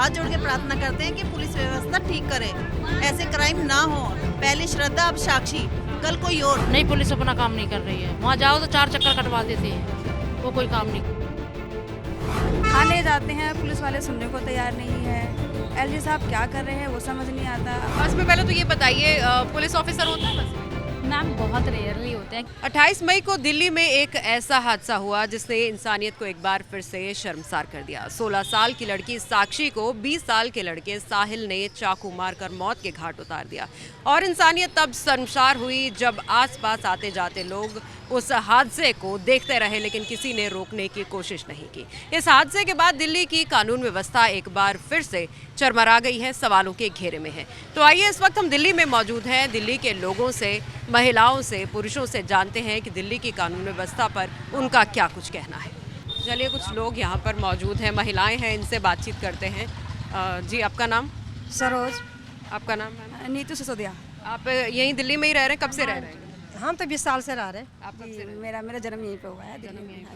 हाथ जोड़ के प्रार्थना करते हैं कि पुलिस व्यवस्था ठीक करे, ऐसे क्राइम ना हो। पहले श्रद्धा, अब साक्षी, कल कोई और। नहीं, पुलिस अपना काम नहीं कर रही है। वहाँ जाओ तो 4 चक्कर कटवा देते हैं, वो कोई काम नहीं। थाने जाते हैं, पुलिस वाले सुनने को तैयार नहीं है। एलजी साहब क्या कर रहे हैं वो समझ नहीं आता। बस में पहले तो ये बताइए, पुलिस ऑफिसर होता है बस? मैम, बहुत रेयरली होते हैं। 28 मई को दिल्ली में एक ऐसा हादसा हुआ जिसने इंसानियत को एक बार फिर से शर्मसार कर दिया। 16 साल की लड़की साक्षी को 20 साल के लड़के साहिल ने चाकू मारकर मौत के घाट उतार दिया और इंसानियत तब शर्मसार हुई जब आसपास आते जाते लोग उस हादसे को देखते रहे, लेकिन किसी ने रोकने की कोशिश नहीं की। इस हादसे के बाद दिल्ली की कानून व्यवस्था एक बार फिर से चरमरा गई है, सवालों के घेरे में है। तो आइए, इस वक्त हम दिल्ली में मौजूद हैं। दिल्ली के लोगों से, महिलाओं से, पुरुषों से जानते हैं कि दिल्ली की कानून व्यवस्था पर उनका क्या कुछ कहना है। चलिए, कुछ लोग यहाँ पर मौजूद हैं, महिलाएं हैं, इनसे बातचीत करते हैं। जी, आपका नाम? सरोज। आपका नाम है? नीतू सिसोदिया। आप यहीं दिल्ली में ही रह रहे हैं? कब से रह रहे हैं? हम तो 20 साल से रह रहे हैं। आप कब से रह रहे हैं? मेरा जन्म यहीं पे हुआ है, दिल्ली में।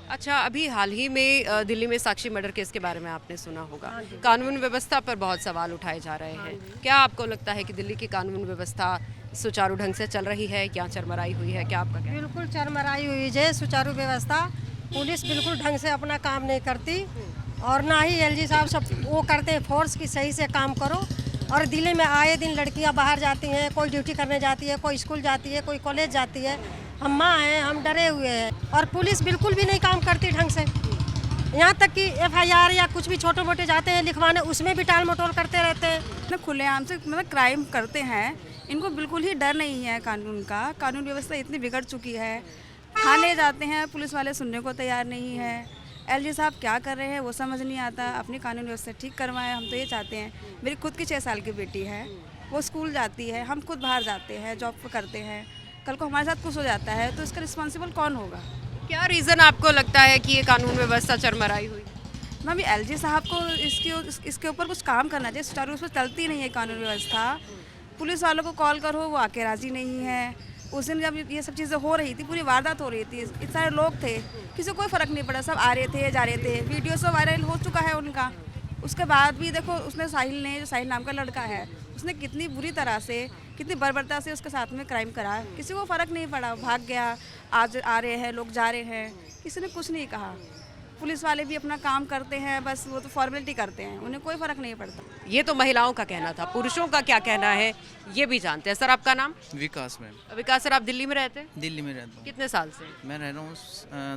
अच्छा, अभी हाल ही में दिल्ली में साक्षी मर्डर केस के बारे में आपने सुना होगा। कानून व्यवस्था पर बहुत सवाल उठाए जा रहे हैं। क्या आपको लगता है कि दिल्ली की कानून व्यवस्था सुचारू ढंग से चल रही है, क्या चरमराई हुई है? क्या आपका कहना है? बिल्कुल चरमराई हुई है सुचारू व्यवस्था। पुलिस बिल्कुल ढंग से अपना काम नहीं करती और ना ही एलजी साहब सब वो करते हैं फोर्स की सही से काम करो। और दिल्ली में आए दिन लड़कियां बाहर जाती हैं, कोई ड्यूटी करने जाती है, कोई स्कूल जाती है, कोई कॉलेज जाती है। हम माँ हैं, हम डरे हुए हैं और पुलिस बिल्कुल भी नहीं काम करती ढंग से। यहाँ तक कि FIR या कुछ भी छोटे मोटे जाते हैं लिखवाने, उसमें भी टाल मटोल करते रहते हैं। मतलब खुलेआम से मतलब क्राइम करते हैं, इनको बिल्कुल ही डर नहीं है कानून का। कानून व्यवस्था इतनी बिगड़ चुकी है। थाने जाते हैं, पुलिस वाले सुनने को तैयार नहीं है। एलजी साहब क्या कर रहे हैं वो समझ नहीं आता। अपनी कानून व्यवस्था ठीक करवाएं, हम तो ये चाहते हैं। मेरी खुद की 6 साल की बेटी है, वो स्कूल जाती है, हम खुद बाहर जाते हैं, जॉब करते हैं। कल को हमारे साथ कुछ हो जाता है तो इसका रिस्पॉन्सिबल कौन होगा? क्या रीज़न आपको लगता है कि ये कानून व्यवस्था चरमराई हुई? मैम, एलजी साहब को इसके ऊपर कुछ काम करना चाहिए। सुचारू रूप से चलती नहीं है कानून व्यवस्था। पुलिस वालों को कॉल करो, वो आके राजी नहीं है। उस दिन जब ये सब चीज़ें हो रही थी, पूरी वारदात हो रही थी, इतने सारे लोग थे, किसी को कोई फ़र्क नहीं पड़ा, सब आ रहे थे, जा रहे थे। वीडियो सब वायरल हो चुका है उनका। उसके बाद भी देखो, उसने साहिल ने, जो साहिल नाम का लड़का है, उसने कितनी बुरी तरह से, कितनी बर्बरता से उसके साथ में क्राइम करा। किसी को फ़र्क नहीं पड़ा, भाग गया। आज आ रहे हैं लोग, जा रहे हैं, किसी ने कुछ नहीं कहा। पुलिस वाले भी अपना काम करते हैं, बस वो तो फॉर्मेलिटी करते हैं, उन्हें कोई फ़र्क नहीं पड़ता। ये तो महिलाओं का कहना था, पुरुषों का क्या कहना है ये भी जानते हैं। सर, आपका नाम? विकास मैम। विकास सर, आप दिल्ली में रहते हैं? दिल्ली में रहता हूँ। कितने साल से? मैं रह रहा हूँ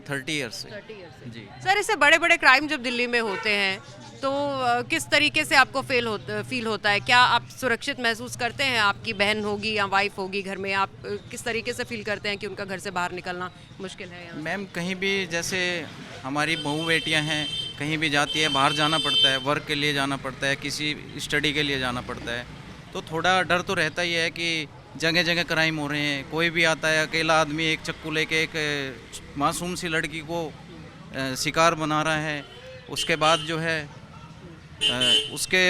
30 ईयर्स से। 30 ईयर से। जी। सर, इससे बड़े बड़े क्राइम जब दिल्ली में होते हैं तो किस तरीके से आपको फील होता है? क्या आप सुरक्षित महसूस करते हैं? आपकी बहन होगी या वाइफ होगी घर में, आप किस तरीके से फील करते हैं कि उनका घर से बाहर निकलना मुश्किल है? यहाँ मैम, कहीं भी जैसे हमारी बहू बेटियाँ हैं, कहीं भी जाती है, बाहर जाना पड़ता है, वर्क के लिए जाना पड़ता है, किसी स्टडी के लिए जाना पड़ता है, तो थोड़ा डर तो रहता ही है कि जगह जगह क्राइम हो रहे हैं। कोई भी आता है, अकेला आदमी एक चक्कू लेके एक मासूम सी लड़की को शिकार बना रहा है। उसके बाद जो है उसके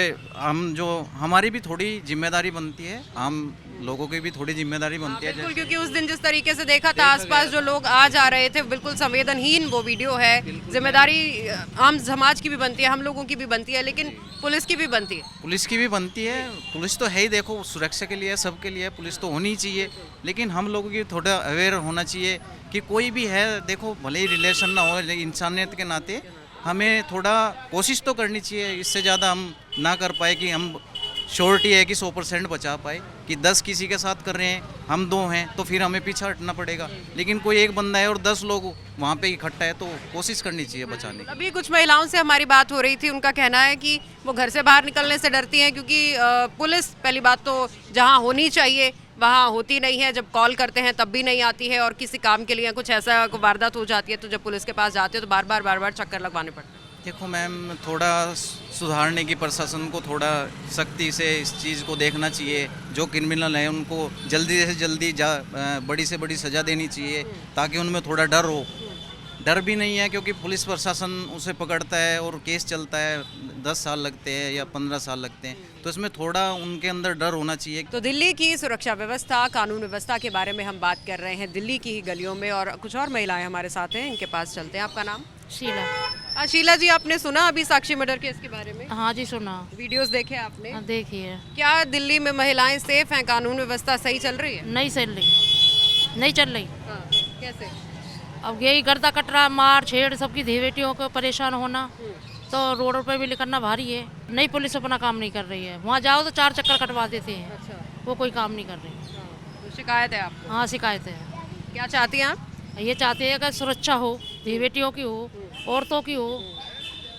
हमारी भी थोड़ी जिम्मेदारी बनती है, हम लोगों की भी थोड़ी जिम्मेदारी बनती है। बिल्कुल, क्योंकि उस दिन जिस तरीके से देखा था आसपास जो लोग आ जा रहे थे, बिल्कुल संवेदनहीन वो वीडियो है। जिम्मेदारी आम समाज की भी बनती है, हम लोगों की भी बनती है, लेकिन पुलिस की भी बनती है। पुलिस की भी बनती है, पुलिस तो है ही, देखो सुरक्षा के लिए, सबके लिए पुलिस तो होनी ही चाहिए। लेकिन हम लोगों की थोड़ा अवेयर होना चाहिए कि कोई भी है, देखो भले ही रिलेशन ना हो, लेकिन इंसानियत के नाते हमें थोड़ा कोशिश तो करनी चाहिए। इससे ज़्यादा हम ना कर पाए कि हम श्योरिटी है कि 100% बचा पाए। कि 10 किसी के साथ कर रहे हैं, हम 2 हैं, तो फिर हमें पीछा हटना पड़ेगा। लेकिन कोई एक बंदा है और 10 लोग वहाँ पे इकट्ठा है, तो कोशिश करनी चाहिए बचाने की। अभी कुछ महिलाओं से हमारी बात हो रही थी, उनका कहना है कि वो घर से बाहर निकलने से डरती हैं क्योंकि पुलिस पहली बात तो जहाँ होनी चाहिए वहाँ होती नहीं है। जब कॉल करते हैं तब भी नहीं आती है, और किसी काम के लिए कुछ ऐसा वारदात हो जाती है तो जब पुलिस के पास जाते हो तो बार बार चक्कर लगवाने पड़ते हैं। देखो मैम, थोड़ा सुधारने की, प्रशासन को थोड़ा सख्ती से इस चीज़ को देखना चाहिए। जो क्रिमिनल हैं उनको जल्दी से जल्दी बड़ी से बड़ी सज़ा देनी चाहिए, ताकि उनमें थोड़ा डर हो। डर भी नहीं है क्योंकि पुलिस प्रशासन उसे पकड़ता है और केस चलता है, 10 साल लगते हैं या 15 साल लगते हैं, तो इसमें थोड़ा उनके अंदर डर होना चाहिए। तो दिल्ली की सुरक्षा व्यवस्था, कानून व्यवस्था के बारे में हम बात कर रहे हैं दिल्ली की ही गलियों में, और कुछ और महिलाएं हमारे साथ हैं, इनके पास चलते हैं। आपका नाम? शीला। शीला जी, आपने सुना अभी साक्षी मर्डर केस के बारे में? हाँ जी सुना। वीडियोस देखे आपने? हाँ, देखिए। क्या दिल्ली में महिलाएं सेफ हैं? कानून व्यवस्था सही चल रही है? नहीं चल रही, नहीं चल रही। हाँ, कैसे? अब यही गर्दा कटरा मार छेड़ सबकी धी बेटियों को परेशान होना तो रोडों पर भी निकलना भारी है। नहीं, पुलिस अपना काम नहीं कर रही है। वहाँ जाओ तो 4 चक्कर कटवा देते हैं। अच्छा, वो कोई काम नहीं कर रही। तो शिकायत है आपको? हाँ, शिकायत है। क्या चाहती हैं आप? ये चाहते हैं कि सुरक्षा हो, धी बेटियों की हो, औरतों की हो।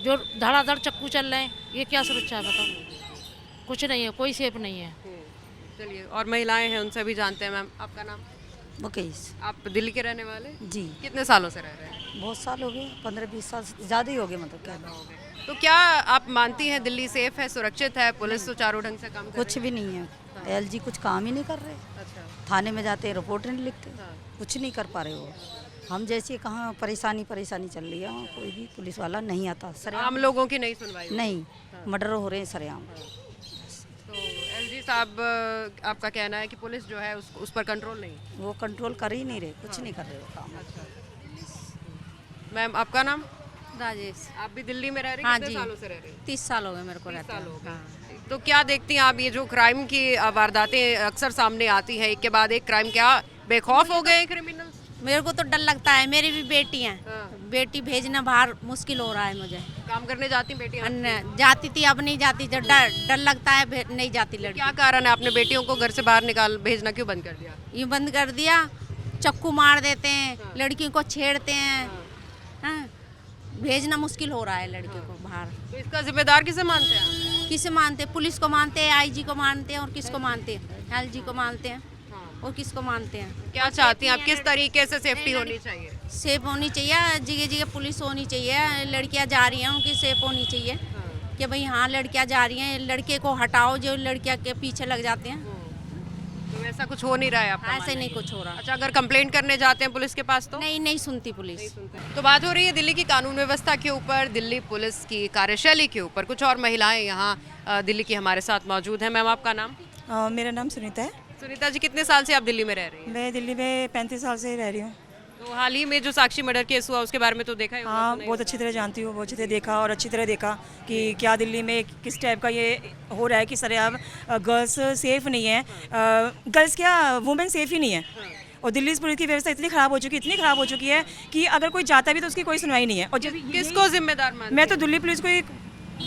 जो धड़ाधड़ चक्कू चल रहे हैं, ये क्या सुरक्षा है बताओ? कुछ नहीं है, कोई सेफ नहीं है। चलिए, और महिलाएं हैं उनसे भी जानते हैं। मैम, आपका नाम? मुकेश। आप दिल्ली के रहने वाले? जी, कितने सालों से रह रहे हैं? बहुत साल हो गए, 15-20 साल से ज़्यादा ही हो गए, मतलब क्या तो क्या आप मानती हैं दिल्ली सेफ है, सुरक्षित है, पुलिस सुचारू ढंग से काम कर कुछ भी नहीं है। एलजी कुछ काम ही नहीं कर रहे। अच्छा, थाने में जाते हैं, रिपोर्ट नहीं लिखते, कुछ नहीं कर पा रहे वो। हम जैसे कहाँ परेशानी चल रही है, वहाँ कोई भी पुलिस वाला नहीं आता। सरेआम आम लोगों की नहीं सुनवाई? नहीं, मर्डर हो रहे हैं सरेआम। तो एलजी साहब, आपका कहना है कि पुलिस जो है उस पर कंट्रोल नहीं? वो कंट्रोल कर ही नहीं रहे, कुछ नहीं कर रहे वो काम। मैम, आपका नाम? राजेश। आप भी दिल्ली में रह रही हैं? हाँ कितने जी। सालों से रह रही हैं? 30 साल हो गए मेरे को 30 रहते साल हो हैं। गए। तो क्या देखती हैं आप, ये जो क्राइम की वारदातें अक्सर सामने आती हैं, एक के बाद एक क्राइम, क्या बेखौफ हो गए क्रिमिनल? मेरे को तो डर लगता है, मेरी भी बेटी है। हाँ। बेटी भेजना बाहर मुश्किल हो रहा है मुझे। काम करने जाती बेटियां? अन्य जाती थी, अब नहीं जाती। जब डर लगता है, नहीं जाती लड़की। क्या कारण है, आपने बेटियों को घर से बाहर भेजना क्यों बंद कर दिया? यूँ बंद कर दिया, चक्कू मार देते हैं, लड़कियों को छेड़ते हैं। हाँ, भेजना मुश्किल हो रहा है लड़कियों को बाहर। तो इसका जिम्मेदार किसे मानते हैं आप? किसे मानते हैं? पुलिस को मानते हैं, आईजी को मानते हैं, और किसको मानते हैं? एलजी को मानते हैं, और किसको मानते हैं? क्या चाहती हैं आप, किस तरीके से सेफ्टी होनी चाहिए? सेफ होनी चाहिए, जगह जगह पुलिस होनी चाहिए। लड़कियां जा रही हैं, उनकी सेफ होनी चाहिए कि भाई हाँ लड़कियां जा रही हैं, लड़के को हटाओ जो लड़कियां के पीछे लग जाते हैं। तो ऐसा कुछ हो नहीं रहा है आपका? ऐसे नहीं कुछ हो रहा। अच्छा, अगर कंप्लेंट करने जाते हैं पुलिस के पास तो? नहीं सुनती पुलिस। तो बात हो रही है दिल्ली की कानून व्यवस्था के ऊपर, दिल्ली पुलिस की कार्यशैली के ऊपर। कुछ और महिलाएं यहाँ दिल्ली की हमारे साथ मौजूद हैं। मैम, आपका नाम? मेरा नाम सुनीता है। सुनीता जी, कितने साल से आप दिल्ली में रह रही हैं? मैं दिल्ली में 35 साल से ही रह रही हूँ। तो हाल ही में जो साक्षी मर्डर केस हुआ उसके बारे में तो देखा ही होगा, हाँ, सुना ही बहुत अच्छी तरह जानती हूँ, बहुत अच्छी तरह देखा, और अच्छी तरह देखा कि क्या दिल्ली में किस टाइप का ये हो रहा है कि सरेआम गर्ल्स सेफ नहीं है। गर्ल्स क्या, वुमेन सेफ ही नहीं है। और दिल्ली पुलिस की व्यवस्था इतनी ख़राब हो चुकी है कि अगर कोई जाता भी तो उसकी कोई सुनवाई नहीं है। और जब किसको जिम्मेदार मानते मैं तो दिल्ली पुलिस को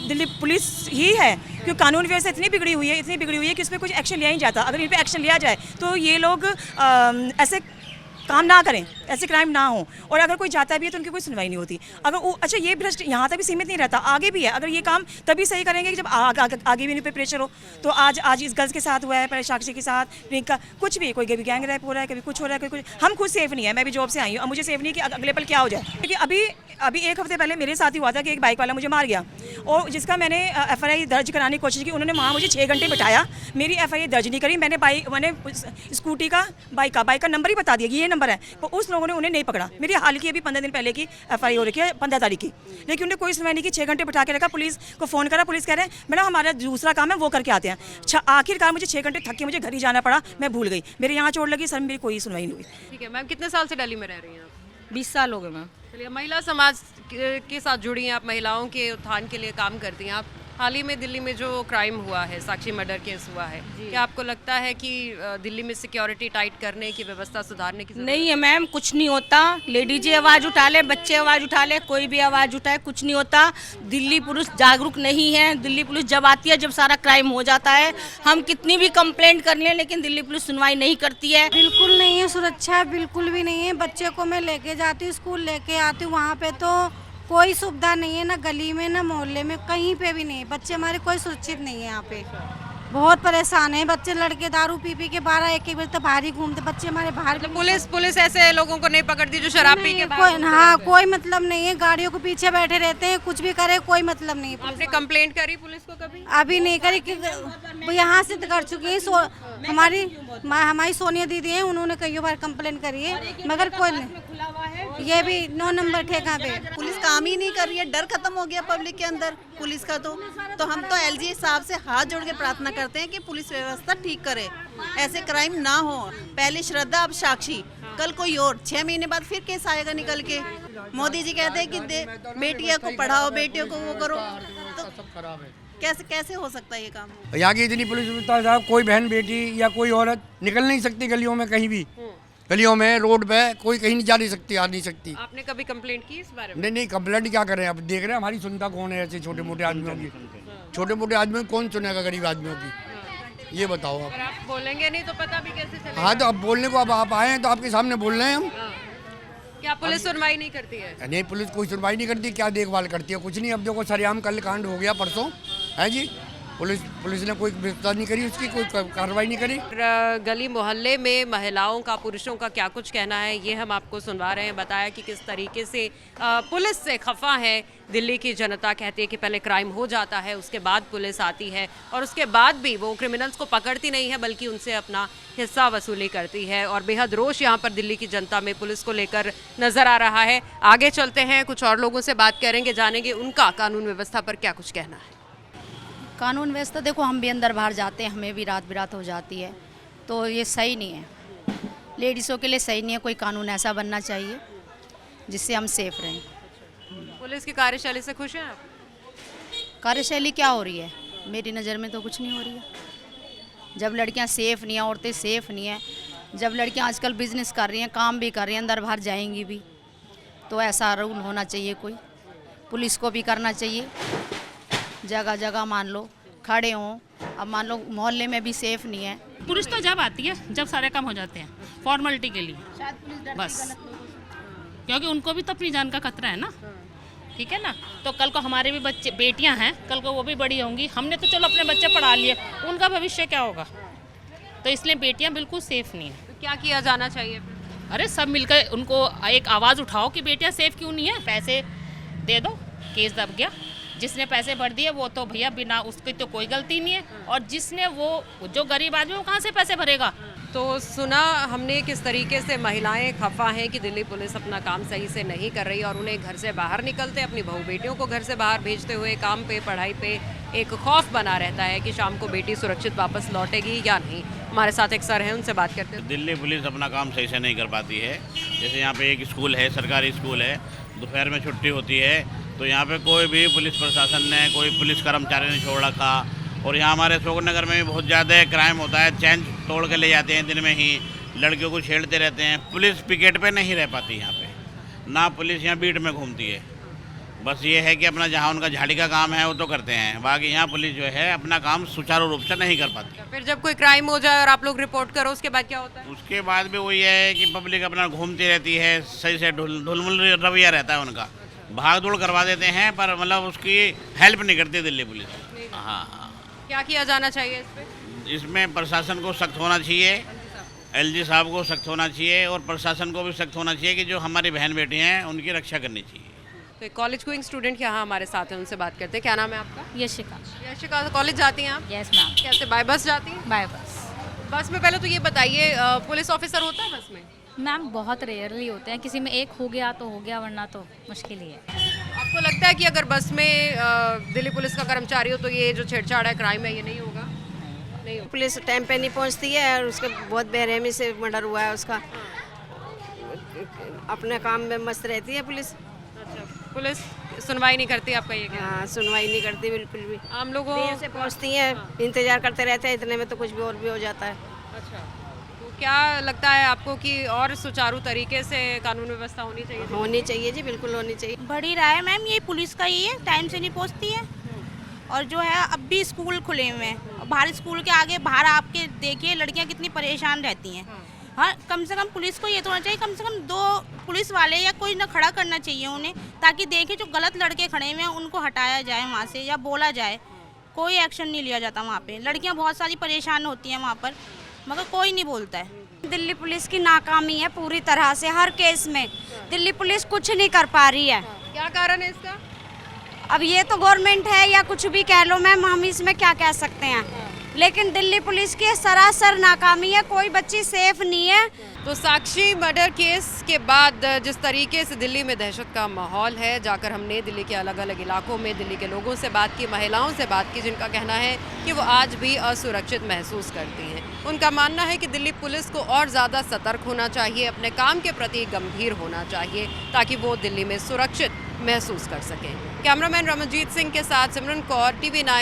दिल्ली पुलिस ही है, क्योंकि कानून व्यवस्था इतनी बिगड़ी हुई है कि उस पर कुछ एक्शन लिया ही जाता। अगर इन पर एक्शन लिया जाए तो ये लोग ऐसे काम ना करें, ऐसे क्राइम ना हो। और अगर कोई जाता भी है तो उनकी कोई सुनवाई नहीं होती। अगर वो अच्छा, ये भ्रष्ट यहाँ तक भी सीमित नहीं रहता, आगे भी है। अगर ये काम तभी सही करेंगे कि जब आगे भी इन पे प्रेशर हो। तो आज इस गर्ल्स के साथ हुआ है, पहले साक्षी के साथ, प्रियंका, कुछ भी, कोई कभी गैंग रेप हो रहा है, कभी कुछ हो रहा है, कुछ। हम खुद सेफ नहीं है। मैं भी जॉब से आई हूँ, अब मुझे सेफ नहीं कि अगले पल क्या हो जाए। क्योंकि अभी 1 हफ्ते पहले मेरे साथ ही हुआ था कि एक बाइक वाला मुझे मार गया, और जिसका मैंने FIR दर्ज कराने की कोशिश की। उन्होंने वहाँ मुझे 6 घंटे बिठाया, मेरी FIR दर्ज नहीं करी। मैंने स्कूटी का बाइक का नंबर ही बता दिया कि ये नंबर है, तो उस लोगों ने उन्हें नहीं पकड़ा। मेरी हाल की अभी 15 दिन पहले की FIR हो रखी है, 15 तारीख की, लेकिन उन्हें कोई सुनवाई नहीं की। 6 घंटे बिठा के रखा। पुलिस को फ़ोन करा, पुलिस कह रहे हैं मैडम हमारा दूसरा काम है, वो करके आते हैं। आखिरकार मुझे 6 घंटे थक के मुझे घर ही जाना पड़ा। मैं भूल गई, मेरे यहाँ चोट लगी, सर मेरी कोई सुनवाई नहीं हुई। ठीक है मैम, कितने साल से दिल्ली में रह रही हैं आप? 20 साल हो गए मैम। चलिए, महिला समाज के साथ जुड़ी हैं आप, महिलाओं के उत्थान के लिए काम करती हैं आप। हाल ही में दिल्ली में जो क्राइम हुआ है, साक्षी मर्डर केस हुआ है, क्या आपको लगता है कि दिल्ली में सिक्योरिटी टाइट करने की, व्यवस्था सुधारने की नहीं है मैम, कुछ नहीं होता। लेडीज आवाज़ उठा ले, बच्चे आवाज़ उठा ले, कोई भी आवाज़ उठाए, कुछ नहीं होता। दिल्ली पुलिस जागरूक नहीं है। दिल्ली पुलिस जब आती है जब सारा क्राइम हो जाता है। हम कितनी भी कंप्लेंट कर लें लेकिन दिल्ली पुलिस सुनवाई नहीं करती है। बिल्कुल नहीं है, सुरक्षा बिल्कुल भी नहीं है। बच्चे को मैं लेके जाती हूँ, स्कूल लेके आती हूँ, वहाँ पे तो कोई सुविधा नहीं है, ना गली में ना मोहल्ले में, कहीं पे भी नहीं। बच्चे हमारे कोई सुरक्षित नहीं है। यहाँ पे बहुत परेशान है बच्चे, लड़के दारू पी के 12-1 बजे तक बाहर ही घूमते। बच्चे हमारे बाहर पुलिस ऐसे लोगों को नहीं पकड़ती जो शराब पी के बाहर घूमते हाँ, रहते हैं। कोई मतलब नहीं है। गाड़ियों के पीछे बैठे रहते हैं, कुछ भी करे कोई मतलब नहीं है। आपने कंप्लेंट करी पुलिस को कभी? अभी नहीं करी कि यहाँ से तो कर चुकी है। हमारी सोनिया दीदी हैं, उन्होंने कई बार कंप्लेंट करी है, मगर कोई नहीं। ये भी 9 नंबर ठेका पे पुलिस काम ही नहीं कर रही है। डर खत्म हो गया पब्लिक के अंदर पुलिस का। तो हम तो LG साहब से हाथ जोड़ के प्रार्थना करते हैं कि पुलिस व्यवस्था ठीक करे, ऐसे क्राइम ना हो। पहले श्रद्धा, अब साक्षी। कल कोई और 6 महीने बाद फिर केस आएगा निकल के। मोदी जी कहते हैं कि बेटियों को पढ़ाओ, बेटियों को वो करो, तो कैसे हो सकता है ये काम? यहाँ की इतनी पुलिस व्यवस्था है, कोई बहन बेटी या कोई औरत निकल नहीं सकती गलियों में, कहीं भी गलियों में, रोड पे कोई कहीं नहीं जा नहीं सकती, आ नहीं सकती। आपने कभी कंप्लेंट की इस बारे में? नहीं, कंप्लेंट क्या करें, अब देख रहे हैं हमारी सुनता कौन है ऐसे छोटे मोटे आदमियों की? छोटे मोटे आदमियों कौन सुनेगा गरीब आदमियों की? ये बताओ आप। आप बोलेंगे नहीं तो पता भी कैसे चलेगा? हाँ, तो अब बोलने को अब आप आए हैं तो आपके सामने बोल रहे हैं हम। क्या पुलिस सुनवाई नहीं करती है? नहीं, पुलिस कोई सुनवाई नहीं करती, क्या देखभाल करती है? कुछ नहीं। अब देखो सरेआम कल कांड हो गया परसों, है जी, पुलिस ने कोई व्यवस्था नहीं करी, उसकी कोई कार्रवाई नहीं करी। गली मोहल्ले में महिलाओं का, पुरुषों का क्या कुछ कहना है ये हम आपको सुनवा रहे हैं। बताया कि किस तरीके से पुलिस से खफा है दिल्ली की जनता। कहती है कि पहले क्राइम हो जाता है, उसके बाद पुलिस आती है और उसके बाद भी वो क्रिमिनल्स को पकड़ती नहीं है बल्कि उनसे अपना हिस्सा वसूली करती है। और बेहद रोष यहाँ पर दिल्ली की जनता में पुलिस को लेकर नजर आ रहा है। आगे चलते हैं, कुछ और लोगों से बात करेंगे, जानेंगे उनका कानून व्यवस्था पर क्या कुछ कहना है। कानून व्यवस्था देखो, हम भी अंदर बाहर जाते हैं, हमें भी रात बिरात हो जाती है, तो ये सही नहीं है, लेडीज़ों के लिए सही नहीं है। कोई कानून ऐसा बनना चाहिए जिससे हम सेफ रहें। पुलिस की कार्यशैली से खुश हैं आप? कार्यशैली क्या हो रही है? मेरी नज़र में तो कुछ नहीं हो रही है। जब लड़कियां सेफ़ नहीं हैं, औरतें सेफ़ नहीं हैं, जब लड़कियां आजकल बिजनेस कर रही हैं, काम भी कर रही हैं, अंदर बाहर जाएंगी भी, तो ऐसा रूल होना चाहिए कोई। पुलिस को भी करना चाहिए, जगह जगह मान लो खड़े हों। अब मान लो मोहल्ले में भी सेफ़ नहीं है। पुलिस तो जब आती है जब सारे काम हो जाते हैं, फॉर्मेलिटी के लिए बस, क्योंकि उनको भी तो अपनी जान का खतरा है ना, ठीक है ना। तो कल को हमारे भी बच्चे, बेटियां हैं, कल को वो भी बड़ी होंगी। हमने तो चलो अपने बच्चे पढ़ा लिए, उनका भविष्य क्या होगा? तो इसलिए बेटियां बिल्कुल सेफ़ नहीं है। तो क्या किया जाना चाहिए? अरे सब मिलकर उनको एक आवाज़ उठाओ कि बेटियां सेफ़ क्यों नहीं है। पैसे दे दो, केस दब गया। जिसने पैसे भर दिए वो तो भैया बिना उसकी तो कोई गलती नहीं है, और जिसने वो जो गरीब आदमी वो कहाँ से पैसे भरेगा? तो सुना हमने किस तरीके से महिलाएं खफा हैं कि दिल्ली पुलिस अपना काम सही से नहीं कर रही और उन्हें घर से बाहर निकलते, अपनी बहू बेटियों को घर से बाहर भेजते हुए काम पे, पढ़ाई पे एक खौफ बना रहता है कि शाम को बेटी सुरक्षित वापस लौटेगी या नहीं। हमारे साथ एक सर हैं, उनसे बात करते हैं। दिल्ली पुलिस अपना काम सही से नहीं कर पाती है। जैसे यहाँ पे एक स्कूल है, सरकारी स्कूल है, दोपहर में छुट्टी होती है तो यहाँ पे कोई भी पुलिस प्रशासन ने, कोई पुलिस कर्मचारी ने छोड़ रखा। और यहाँ हमारे अशोक नगर में भी बहुत ज़्यादा क्राइम होता है, चैन तोड़ के ले जाते हैं दिन में ही, लड़कियों को छेड़ते रहते हैं। पुलिस पिकेट पे नहीं रह पाती यहाँ पे, ना पुलिस यहाँ बीट में घूमती है। बस ये है कि अपना जहाँ उनका झाड़ी का काम है वो तो करते हैं, बाकी यहाँ पुलिस जो है अपना काम सुचारू रूप से नहीं कर पाती। फिर जब कोई क्राइम हो जाए और आप लोग रिपोर्ट करो, उसके बाद क्या होता है? उसके बाद भी वही है कि पब्लिक अपना घूमती रहती है, सही से ढुलमुल रवैया रहता है उनका, भाग दौड़ करवा देते हैं, पर मतलब उसकी हेल्प नहीं करती दिल्ली पुलिस। हाँ, क्या किया जाना चाहिए इस पे? इसमें प्रशासन को सख्त होना चाहिए, एलजी साहब को सख्त होना चाहिए और प्रशासन को भी सख्त होना चाहिए कि जो हमारी बहन बेटी हैं उनकी रक्षा करनी चाहिए। तो एक कॉलेज गोइंग स्टूडेंट यहाँ हमारे साथ हैं, उनसे बात करते हैं। क्या नाम है आपका? यशिका। यशिका, कॉलेज जाती हैं आप? Yes ma'am. कैसे, बाय बस जाती हैं? बाय बस। बस में पहले तो ये बताइए, पुलिस ऑफिसर होता है बस में? मैम बहुत रेयरली होते हैं, किसी में एक हो गया तो हो गया, वरना तो मुश्किल ही है। आपको लगता है कि अगर बस में दिल्ली पुलिस का कर्मचारी हो तो ये जो छेड़छाड़ है, क्राइम है, ये नहीं होगा? नहीं होगा। पुलिस टाइम पे नहीं पहुंचती है और उसके बहुत बेरहमी से मर्डर हुआ है उसका। अपने काम में मस्त रहती है पुलिस। अच्छा, पुलिस सुनवाई नहीं करती, आपका ये कहना? हाँ, सुनवाई नहीं करती बिल्कुल भी। आम लोगों देर से पहुंचती हैं, इंतजार करते रहते हैं, इतने में तो कुछ भी और भी हो जाता है। अच्छा, तो क्या लगता है आपको कि और सुचारू तरीके से कानून व्यवस्था होनी चाहिए? होनी चाहिए जी, बिल्कुल होनी चाहिए। बढ़ ही रहा है मैम, ये पुलिस का ही है, टाइम से नहीं पहुंचती है। और जो है अब भी स्कूल खुले हुए हैं, बाहर स्कूल के आगे बाहर आपके देखिए लड़कियां कितनी परेशान रहती हैं। हाँ, कम से कम पुलिस को ये तो होना चाहिए, कम से कम 2 पुलिस वाले या कोई ना खड़ा करना चाहिए उन्हें, ताकि देखें जो गलत लड़के खड़े हुए हैं उनको हटाया जाए वहाँ से या बोला जाए। कोई एक्शन नहीं लिया जाता वहाँ पे, लड़कियाँ बहुत सारी परेशान होती हैं वहाँ पर, मगर कोई नहीं बोलता है। दिल्ली पुलिस की नाकामी है पूरी तरह से, हर केस में दिल्ली पुलिस कुछ नहीं कर पा रही है। क्या कारण है इसका? अब ये तो गवर्नमेंट है या कुछ भी कह लो मैम, हम इसमें क्या कह सकते हैं। लेकिन दिल्ली पुलिस की सरासर नाकामी है, कोई बच्ची सेफ नहीं है। तो साक्षी मर्डर केस के बाद जिस तरीके से दिल्ली में दहशत का माहौल है, जाकर हमने दिल्ली के अलग अलग इलाकों में दिल्ली के लोगों से बात की, महिलाओं से बात की, जिनका कहना है कि वो आज भी असुरक्षित महसूस करती हैं। उनका मानना है कि दिल्ली पुलिस को और ज़्यादा सतर्क होना चाहिए, अपने काम के प्रति गंभीर होना चाहिए, ताकि वो दिल्ली में सुरक्षित महसूस कर सकें। कैमरामैन रमनजीत सिंह के साथ सिमरन कौर, TV9।